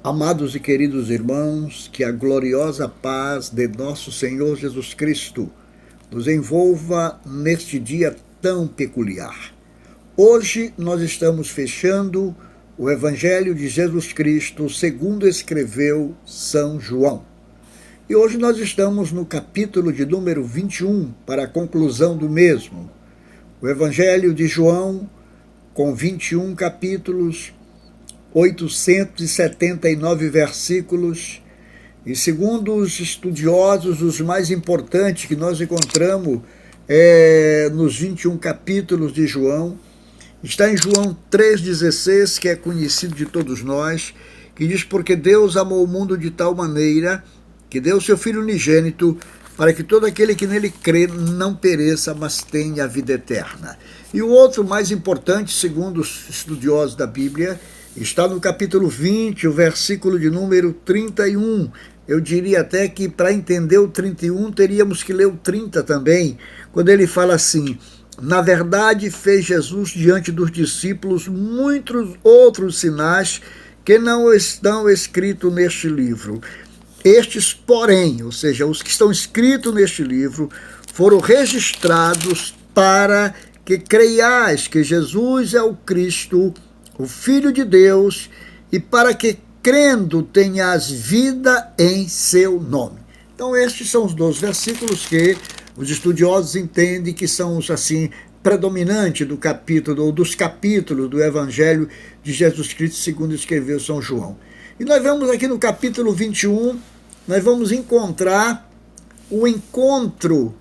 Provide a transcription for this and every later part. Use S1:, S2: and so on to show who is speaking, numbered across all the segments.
S1: Amados e queridos irmãos, que a gloriosa paz de nosso Senhor Jesus Cristo nos envolva neste dia tão peculiar. Hoje nós estamos fechando o Evangelho de Jesus Cristo segundo escreveu São João. E hoje nós estamos no capítulo de número 21, para a conclusão do mesmo. O Evangelho de João, com 21 capítulos, 879 versículos, e segundo os estudiosos, os mais importantes que nós encontramos nos 21 capítulos de João, está em João 3,16, que é conhecido de todos nós, que diz: porque Deus amou o mundo de tal maneira que deu o seu Filho unigênito, para que todo aquele que nele crê não pereça, mas tenha a vida eterna. E o outro mais importante, segundo os estudiosos da Bíblia, está no capítulo 20, o versículo de número 31. Eu diria até que para entender o 31 teríamos que ler o 30 também, quando ele fala assim: na verdade fez Jesus diante dos discípulos muitos outros sinais que não estão escritos neste livro. Estes, porém, ou seja, os que estão escritos neste livro, foram registrados para que creiais que Jesus é o Cristo, o Filho de Deus, e para que, crendo, tenhas vida em seu nome. Então, estes são os 12 versículos que os estudiosos entendem que são os, assim, predominantes do capítulo, ou dos capítulos do Evangelho de Jesus Cristo, segundo escreveu São João. E nós vemos aqui no capítulo 21, nós vamos encontrar o encontro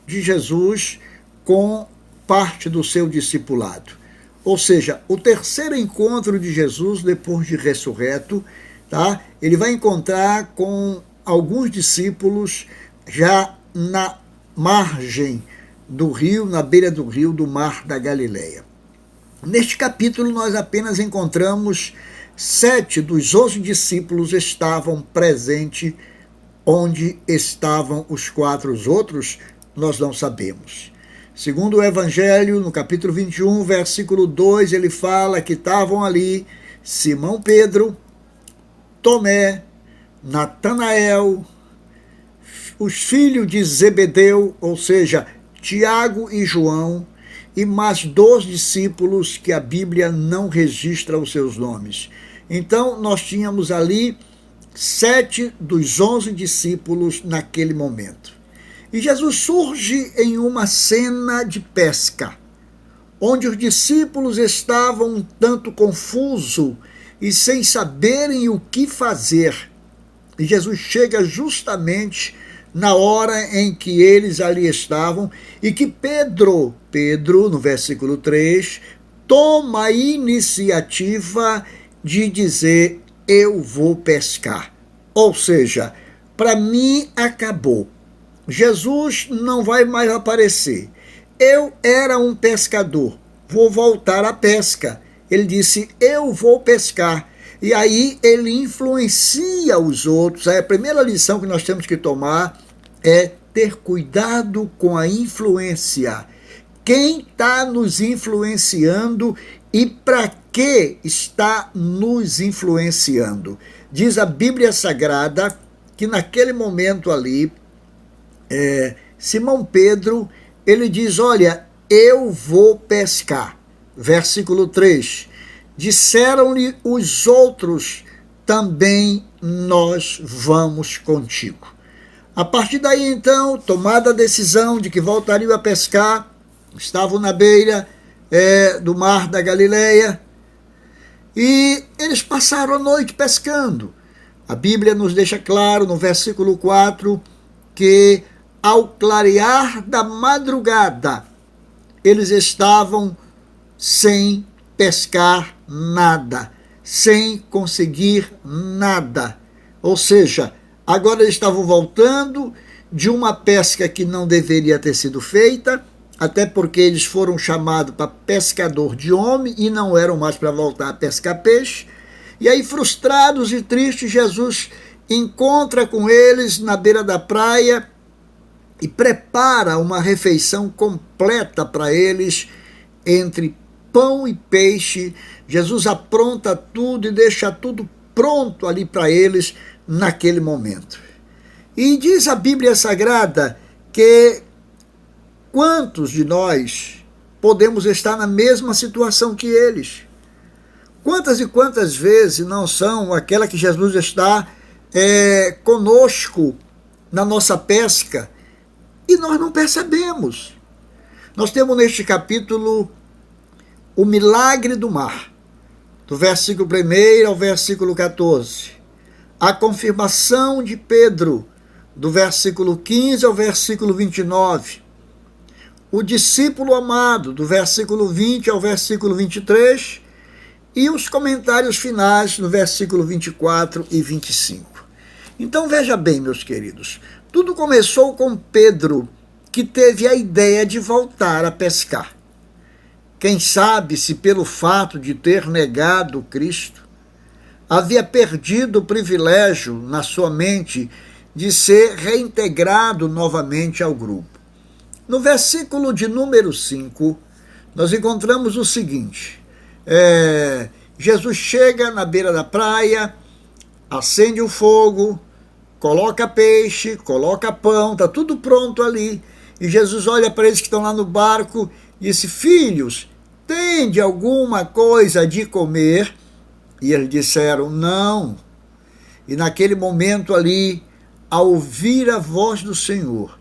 S1: de Jesus com parte do seu discipulado. Ou seja, o terceiro encontro de Jesus depois de ressurreto, tá? Ele vai encontrar com alguns discípulos já na margem do rio, na beira do rio, do mar da Galileia. Neste capítulo nós apenas encontramos 7 dos 11 discípulos estavam presentes. Onde estavam os 4 outros, nós não sabemos. Segundo o Evangelho, no capítulo 21, versículo 2, ele fala que estavam ali Simão Pedro, Tomé, Natanael, os filhos de Zebedeu, ou seja, Tiago e João, e mais 2 discípulos que a Bíblia não registra os seus nomes. Então, nós tínhamos ali 7 dos 11 discípulos naquele momento. E Jesus surge em uma cena de pesca, onde os discípulos estavam um tanto confusos e sem saberem o que fazer. E Jesus chega justamente na hora em que eles ali estavam e que Pedro, no versículo 3, toma a iniciativa de dizer: eu vou pescar. Ou seja, para mim acabou. Jesus não vai mais aparecer. Eu era um pescador, vou voltar à pesca. Ele disse: eu vou pescar. E aí ele influencia os outros. Aí a primeira lição que nós temos que tomar é ter cuidado com a influência. Quem está nos influenciando e para que está nos influenciando? Diz a Bíblia Sagrada que naquele momento ali, Simão Pedro, ele diz: olha, eu vou pescar. Versículo 3, disseram-lhe os outros: também nós vamos contigo. A partir daí, então, tomada a decisão de que voltariam a pescar, estavam na beira do mar da Galileia, e eles passaram a noite pescando. A Bíblia nos deixa claro, no versículo 4, que ao clarear da madrugada, eles estavam sem pescar nada, sem conseguir nada. Ou seja, agora eles estavam voltando de uma pesca que não deveria ter sido feita, até porque eles foram chamados para pescador de homem e não eram mais para voltar a pescar peixe. E aí, frustrados e tristes, Jesus encontra com eles na beira da praia e prepara uma refeição completa para eles, entre pão e peixe. Jesus apronta tudo e deixa tudo pronto ali para eles naquele momento. E diz a Bíblia Sagrada que quantos de nós podemos estar na mesma situação que eles? Quantas e quantas vezes não são aquela que Jesus está conosco na nossa pesca e nós não percebemos? Nós temos neste capítulo o milagre do mar, do versículo 1 ao versículo 14. A confirmação de Pedro, do versículo 15 ao versículo 29. O discípulo amado, do versículo 20 ao versículo 23. E os comentários finais, no versículo 24 e 25. Então veja bem, meus queridos, tudo começou com Pedro, que teve a ideia de voltar a pescar. Quem sabe se pelo fato de ter negado Cristo, havia perdido o privilégio na sua mente de ser reintegrado novamente ao grupo. No versículo de número 5, nós encontramos o seguinte: Jesus chega na beira da praia, acende o fogo, coloca peixe, coloca pão, está tudo pronto ali. E Jesus olha para eles que estão lá no barco e disse: filhos, tende alguma coisa de comer? E eles disseram: não. E naquele momento ali, ao ouvir a voz do Senhor,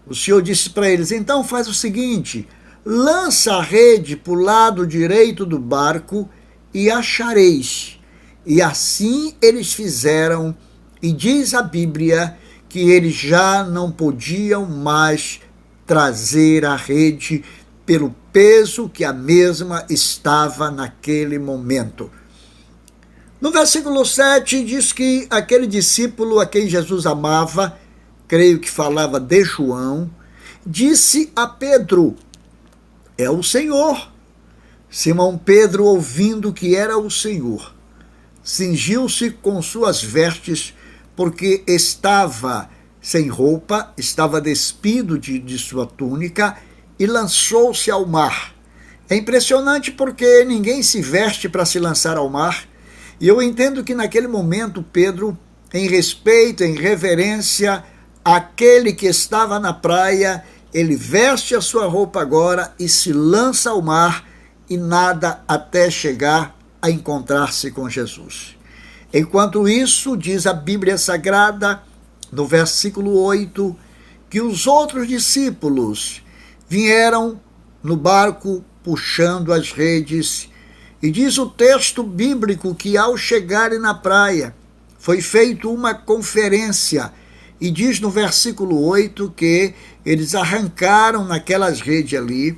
S1: o Senhor disse para eles: então faz o seguinte, lança a rede para o lado direito do barco e achareis. E assim eles fizeram, e diz a Bíblia que eles já não podiam mais trazer a rede pelo peso que a mesma estava naquele momento. No versículo 7 diz que aquele discípulo a quem Jesus amava, creio que falava de João, disse a Pedro: é o Senhor. Simão Pedro, ouvindo que era o Senhor, cingiu-se com suas vestes, porque estava sem roupa, estava despido de sua túnica, e lançou-se ao mar. É impressionante porque ninguém se veste para se lançar ao mar, e eu entendo que naquele momento Pedro, em respeito, em reverência àquele que estava na praia, ele veste a sua roupa agora e se lança ao mar e nada até chegar a encontrar-se com Jesus. Enquanto isso, diz a Bíblia Sagrada, no versículo 8, que os outros discípulos vieram no barco puxando as redes. E diz o texto bíblico que ao chegarem na praia, foi feita uma conferência. E diz no versículo 8 que eles arrancaram naquelas redes ali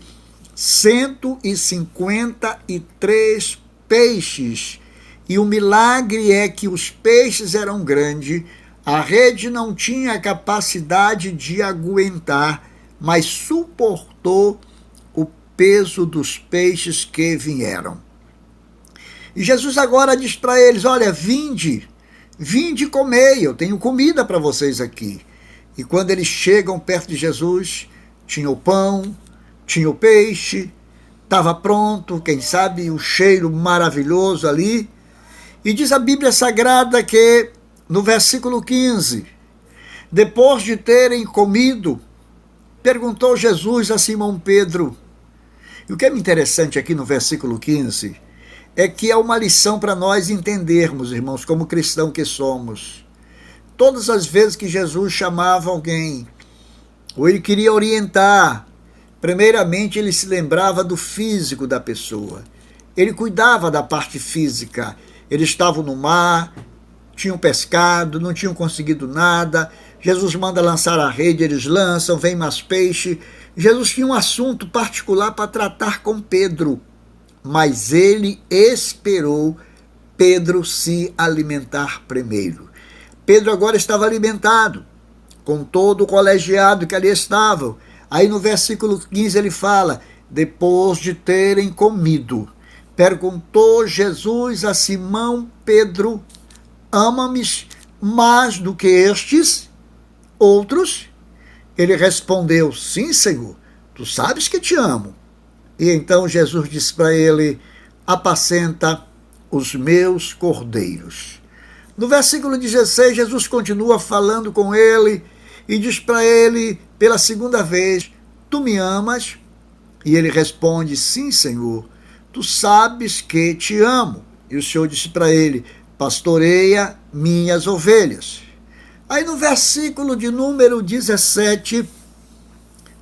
S1: 153 peixes. E o milagre é que os peixes eram grandes, a rede não tinha capacidade de aguentar, mas suportou o peso dos peixes que vieram. E Jesus agora diz para eles: olha, vinde e comei, eu tenho comida para vocês aqui. E quando eles chegam perto de Jesus, tinha o pão, tinha o peixe, estava pronto, quem sabe o cheiro maravilhoso ali. E diz a Bíblia Sagrada que, no versículo 15, depois de terem comido, perguntou Jesus a Simão Pedro. E o que é interessante aqui no versículo 15 é que é uma lição para nós entendermos, irmãos, como cristão que somos. Todas as vezes que Jesus chamava alguém, ou ele queria orientar, primeiramente ele se lembrava do físico da pessoa. Ele cuidava da parte física. Eles estavam no mar, tinham pescado, não tinham conseguido nada. Jesus manda lançar a rede, eles lançam, vem mais peixe. Jesus tinha um assunto particular para tratar com Pedro, mas ele esperou Pedro se alimentar primeiro. Pedro agora estava alimentado, com todo o colegiado que ali estavam. Aí no versículo 15 ele fala: depois de terem comido, perguntou Jesus a Simão Pedro: ama-me mais do que estes outros? Ele respondeu: sim, Senhor, tu sabes que te amo. E então Jesus disse para ele: apacenta os meus cordeiros. No versículo 16, Jesus continua falando com ele e diz para ele pela segunda vez: tu me amas? E ele responde: sim, Senhor, tu sabes que te amo. E o Senhor disse para ele: pastoreia minhas ovelhas. Aí no versículo de número 17,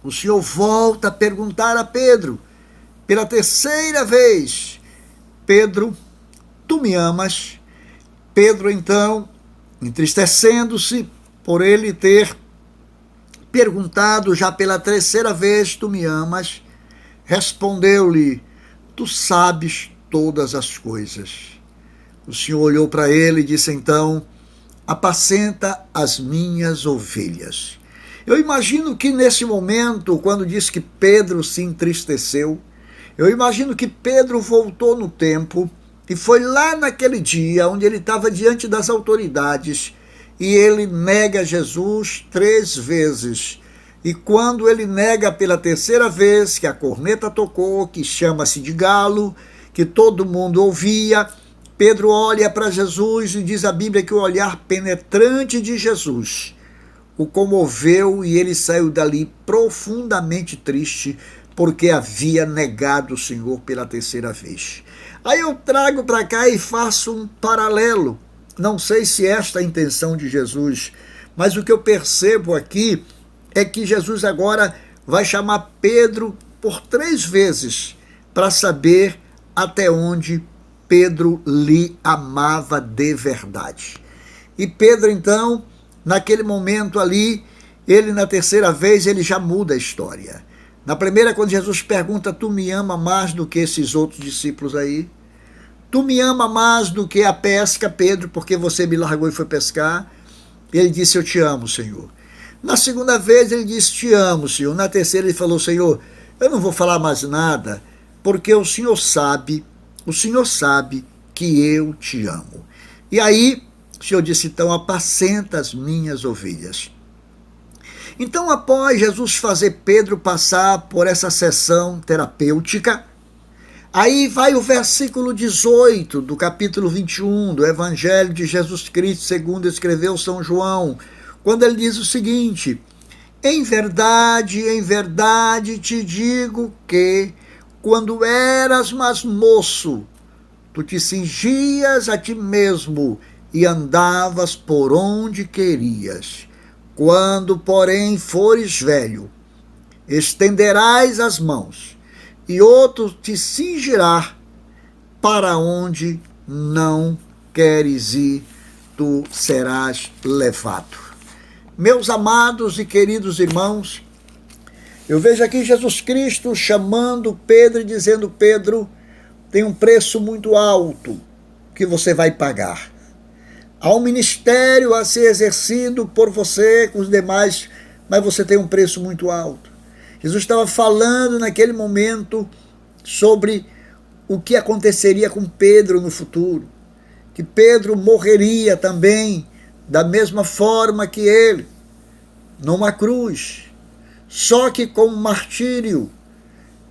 S1: o Senhor volta a perguntar a Pedro, pela terceira vez: Pedro, tu me amas? Pedro, então, entristecendo-se por ele ter perguntado já pela terceira vez: tu me amas? Respondeu-lhe: tu sabes todas as coisas. O Senhor olhou para ele e disse então: apacenta as minhas ovelhas. Eu imagino que nesse momento, quando diz que Pedro se entristeceu, eu imagino que Pedro voltou no tempo e foi lá naquele dia onde ele estava diante das autoridades e ele nega Jesus 3 vezes. E quando ele nega pela terceira vez, que a corneta tocou, que chama-se de galo, que todo mundo ouvia, Pedro olha para Jesus e diz a Bíblia que o olhar penetrante de Jesus o comoveu e ele saiu dali profundamente triste porque havia negado o Senhor pela terceira vez. Aí eu trago para cá e faço um paralelo. Não sei se esta é a intenção de Jesus, mas o que eu percebo aqui é que Jesus agora vai chamar Pedro por 3 vezes para saber até onde Pedro lhe amava de verdade. E Pedro, então, naquele momento ali, ele na terceira vez, ele já muda a história. Na primeira, quando Jesus pergunta: tu me ama mais do que esses outros discípulos aí? Tu me ama mais do que a pesca, Pedro, porque você me largou e foi pescar? Ele disse: eu te amo, Senhor. Na segunda vez ele disse: te amo, Senhor. Na terceira ele falou: Senhor, eu não vou falar mais nada, porque o Senhor sabe que eu te amo. E aí o Senhor disse então: apacenta as minhas ovelhas. Então, após Jesus fazer Pedro passar por essa sessão terapêutica, aí vai o versículo 18 do capítulo 21 do Evangelho de Jesus Cristo, segundo escreveu São João, quando ele diz o seguinte: em verdade te digo que, quando eras mais moço, tu te cingias a ti mesmo e andavas por onde querias. Quando, porém, fores velho, estenderás as mãos, e outro te cingirá para onde não queres ir, tu serás levado. Meus amados e queridos irmãos, eu vejo aqui Jesus Cristo chamando Pedro e dizendo: Pedro, tem um preço muito alto que você vai pagar. Há um ministério a ser exercido por você com os demais, mas você tem um preço muito alto. Jesus estava falando naquele momento sobre o que aconteceria com Pedro no futuro, que Pedro morreria também da mesma forma que ele, numa cruz, só que com martírio.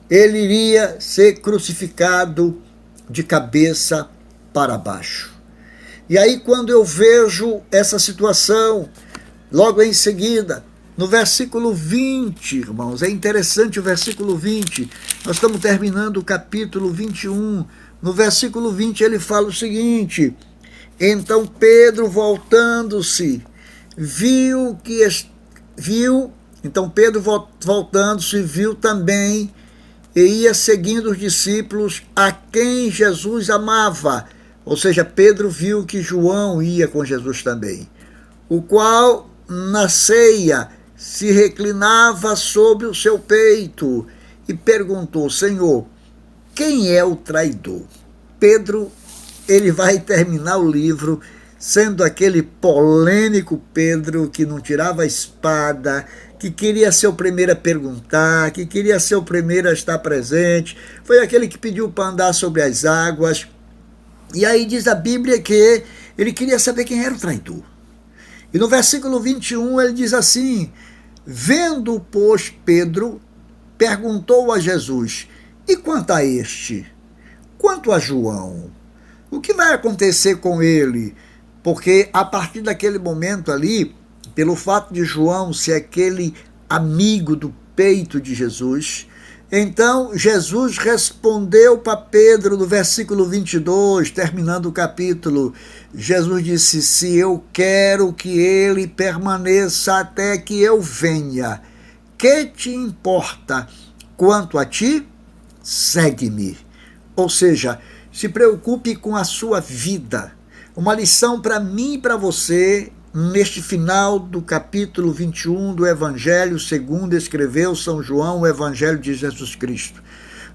S1: Ele iria ser crucificado de cabeça para baixo. E aí, quando eu vejo essa situação, logo em seguida, no versículo 20, irmãos, é interessante o versículo 20, nós estamos terminando o capítulo 21, no versículo 20 ele fala o seguinte: então Pedro, voltando-se, viu também e ia seguindo os discípulos a quem Jesus amava. Ou seja, Pedro viu que João ia com Jesus também, o qual na ceia se reclinava sobre o seu peito e perguntou: Senhor, quem é o traidor? Pedro, ele vai terminar o livro sendo aquele polêmico Pedro que não tirava a espada, que queria ser o primeiro a perguntar, que queria ser o primeiro a estar presente, foi aquele que pediu para andar sobre as águas. E aí diz a Bíblia que ele queria saber quem era o traidor. E no versículo 21 ele diz assim: vendo, pois, Pedro, perguntou a Jesus: e quanto a este? Quanto a João? O que vai acontecer com ele? porque a partir daquele momento ali, pelo fato de João ser aquele amigo do peito de Jesus, então Jesus respondeu para Pedro no versículo 22, terminando o capítulo. Jesus disse: se eu quero que ele permaneça até que eu venha, que te importa? Quanto a ti, segue-me. Ou seja, se preocupe com a sua vida. Uma lição para mim e para você, neste final do capítulo 21 do Evangelho, segundo escreveu São João, o Evangelho de Jesus Cristo.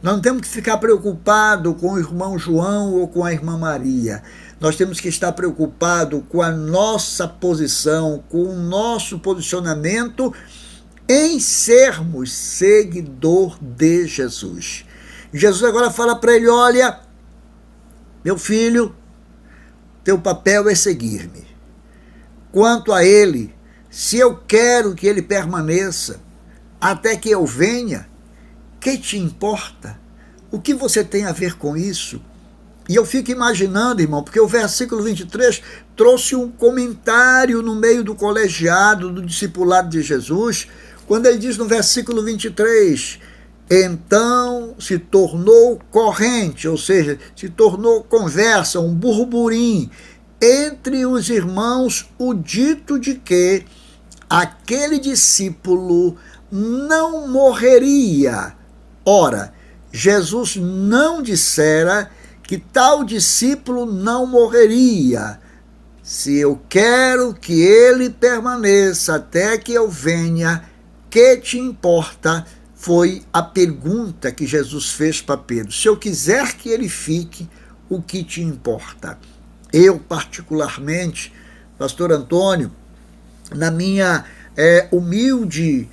S1: Nós não temos que ficar preocupado com o irmão João ou com a irmã Maria. Nós temos que estar preocupado com a nossa posição, com o nosso posicionamento em sermos seguidor de Jesus. Jesus agora fala para ele: olha, meu filho, teu papel é seguir-me. Quanto a ele, se eu quero que ele permaneça até que eu venha, que te importa? O que você tem a ver com isso? E eu fico imaginando, irmão, porque o versículo 23 trouxe um comentário no meio do colegiado, do discipulado de Jesus, quando ele diz no versículo 23, então se tornou corrente, ou seja, se tornou conversa, um burburim entre os irmãos, o dito de que aquele discípulo não morreria. Ora, Jesus não dissera que tal discípulo não morreria. Se eu quero que ele permaneça até que eu venha, que te importa? Foi a pergunta que Jesus fez para Pedro. Se eu quiser que ele fique, o que te importa? Eu, particularmente, pastor Antônio, na minha humilde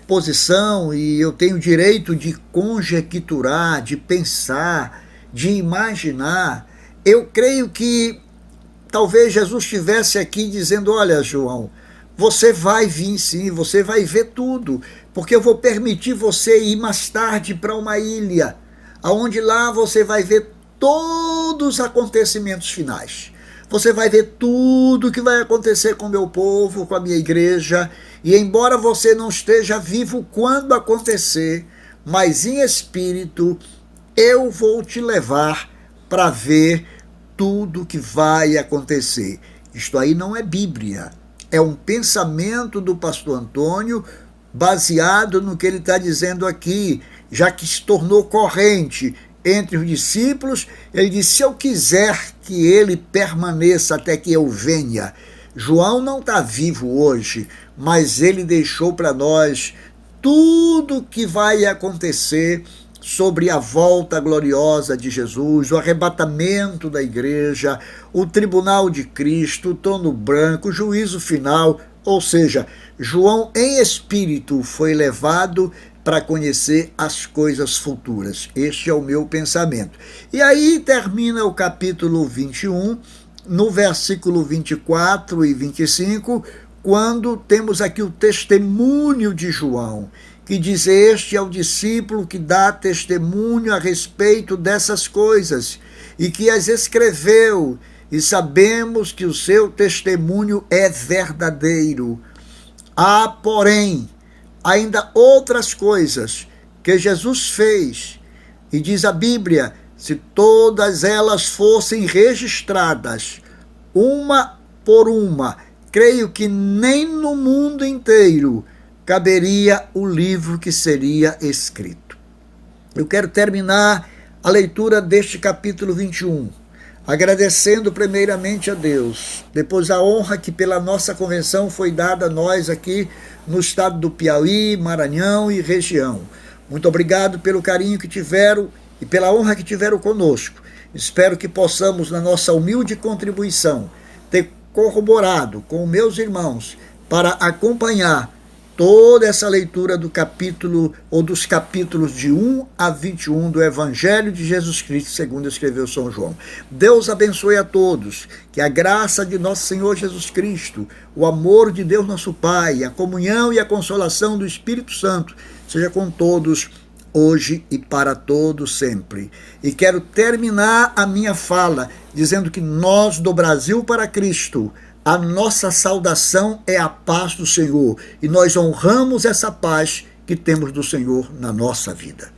S1: posição, e eu tenho o direito de conjecturar, de pensar, de imaginar, eu creio que talvez Jesus estivesse aqui dizendo: olha, João, você vai vir sim, você vai ver tudo, porque eu vou permitir você ir mais tarde para uma ilha, onde lá você vai ver todos os acontecimentos finais. Você vai ver tudo o que vai acontecer com o meu povo, com a minha igreja, e embora você não esteja vivo quando acontecer, mas em espírito, eu vou te levar para ver tudo o que vai acontecer. Isto aí não é Bíblia, é um pensamento do pastor Antônio, baseado no que ele está dizendo aqui, já que se tornou corrente entre os discípulos. Ele disse: se eu quiser que ele permaneça até que eu venha. João não está vivo hoje, mas ele deixou para nós tudo o que vai acontecer sobre a volta gloriosa de Jesus, o arrebatamento da igreja, o tribunal de Cristo, o trono branco, o juízo final. Ou seja, João em espírito foi levado para conhecer as coisas futuras. Este é o meu pensamento. E aí termina o capítulo 21, no versículo 24 e 25, quando temos aqui o testemunho de João, que diz: este é o discípulo que dá testemunho a respeito dessas coisas, e que as escreveu, e sabemos que o seu testemunho é verdadeiro. Há, porém, ainda outras coisas que Jesus fez, e diz a Bíblia: se todas elas fossem registradas, uma por uma, creio que nem no mundo inteiro caberia o livro que seria escrito. Eu quero terminar a leitura deste capítulo 21, agradecendo primeiramente a Deus, depois a honra que pela nossa convenção foi dada a nós aqui no estado do Piauí, Maranhão e região. Muito obrigado pelo carinho que tiveram e pela honra que tiveram conosco. Espero que possamos, na nossa humilde contribuição, ter corroborado com meus irmãos para acompanhar toda essa leitura do capítulo, ou dos capítulos de 1 a 21 do Evangelho de Jesus Cristo, segundo escreveu São João. Deus abençoe a todos, que a graça de nosso Senhor Jesus Cristo, o amor de Deus nosso Pai, a comunhão e a consolação do Espírito Santo seja com todos, hoje e para todo sempre. E quero terminar a minha fala dizendo que nós, do Brasil para Cristo, a nossa saudação é a paz do Senhor, e nós honramos essa paz que temos do Senhor na nossa vida.